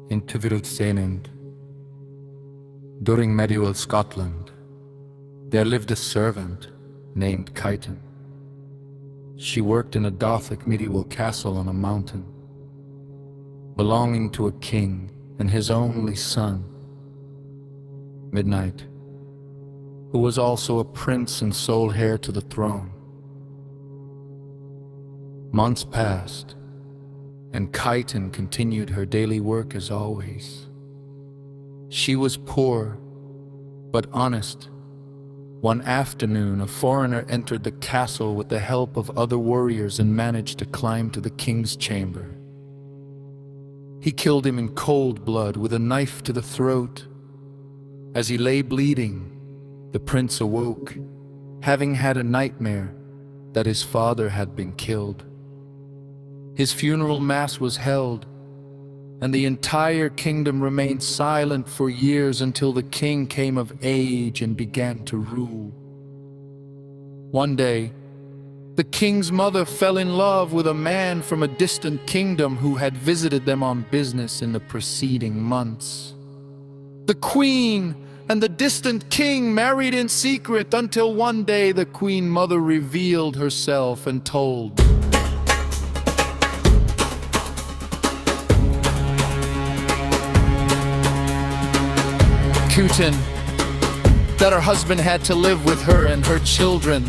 in Tvudsenund. During medieval Scotland, there lived a servant named Kyten. She worked in a Gothic medieval castle on a mountain, belonging to a king and his only son, Midnight, who was also a prince and sole heir to the throne. Months passed, and Kyten continued her daily work as always. She was poor, but honest. One afternoon, a foreigner entered the castle with the help of other warriors and managed to climb to the king's chamber. He killed him in cold blood with a knife to the throat. As he lay bleeding, the prince awoke, having had a nightmare that his father had been killed. His funeral mass was held, and the entire kingdom remained silent for years until the king came of age and began to rule. One day, the king's mother fell in love with a man from a distant kingdom who had visited them on business in the preceding months. The queen and the distant king married in secret until one day the queen mother revealed herself and told Kyten that her husband had to live with her and her children.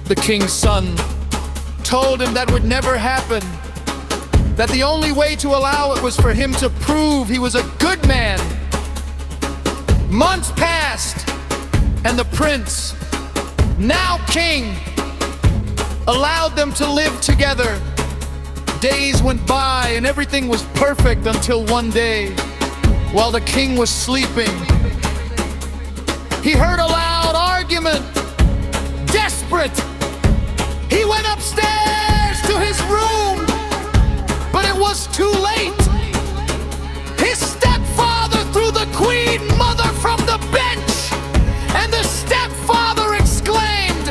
The king's son told him that would never happen, that the only way to allow it was for him to prove he was a good man. Months passed, and the prince, now king, allowed them to live together. Days went by and everything was perfect until one day, while the king was sleeping, he heard a loud argument. Desperate, he went upstairs to his room, but it was too late. His stepfather threw the queen mother from the bench, and the stepfather exclaimed,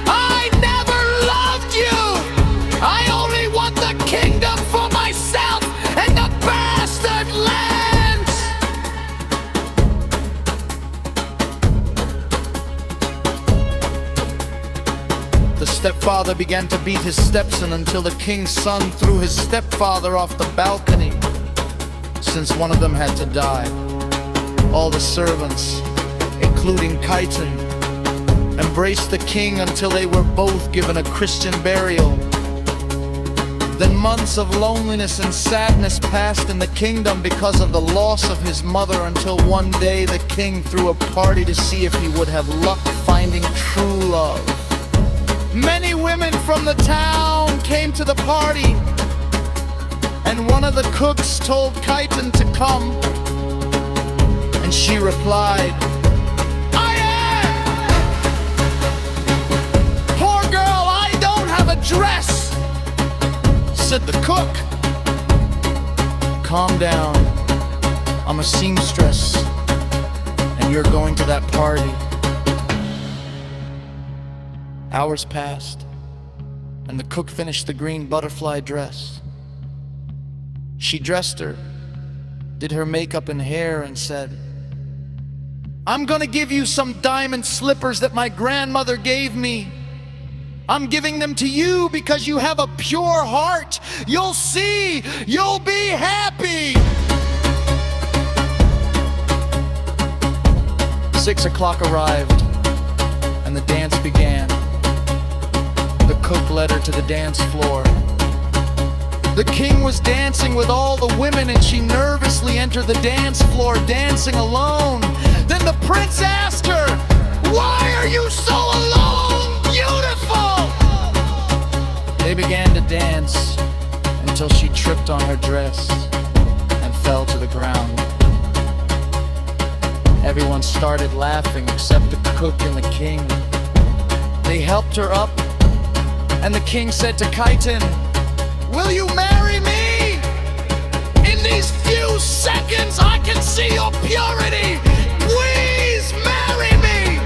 "I never loved you! I only want the kingdom for myself and the bastard lands!" The stepfather began to beat his stepson until the king's son threw his stepfather off the balcony. Since one of them had to die, all the servants, including Kyten, embraced the king until they were both given a Christian burial. Then months of loneliness and sadness passed in the kingdom because of the loss of his mother, until one day the king threw a party to see if he would have luck finding true love. Many women from the town came to the party, and one of the cooks told Kyten to come, and she replied, "I am! Poor girl, I don't have a dress," said the cook. "Calm down, I'm a seamstress, and you're going to that party." Hours passed, and the cook finished the green butterfly dress. She dressed her, did her makeup and hair, and said, "I'm gonna give you some diamond slippers that my grandmother gave me. I'm giving them to you because you have a pure heart. You'll see, you'll be happy." 6 o'clock arrived, and the dance began. The cook led her to the dance floor. The king was dancing with all the women, and she nervously entered the dance floor, dancing alone. Then the prince asked her, "Why are you so alone, beautiful?" They began to dance until she tripped on her dress and fell to the ground. Everyone started laughing except the cook and the king. They helped her up, and the king said to Kyten, "Will you marry me? In these few seconds I can see your purity. Please marry me."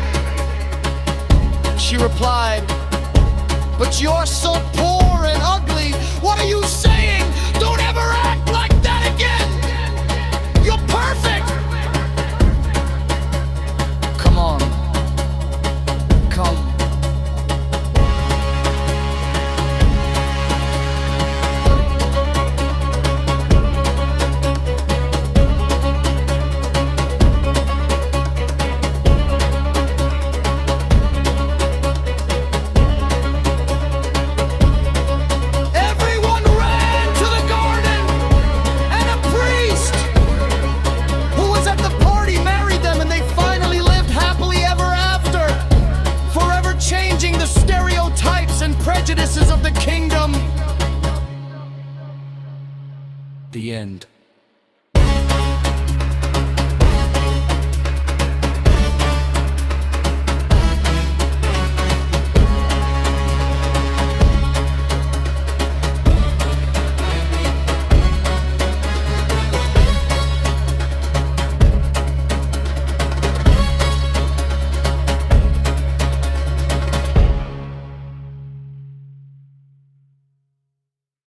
She replied, "But you're so poor and ugly. What are you saying? Don't ever act like that again." The end.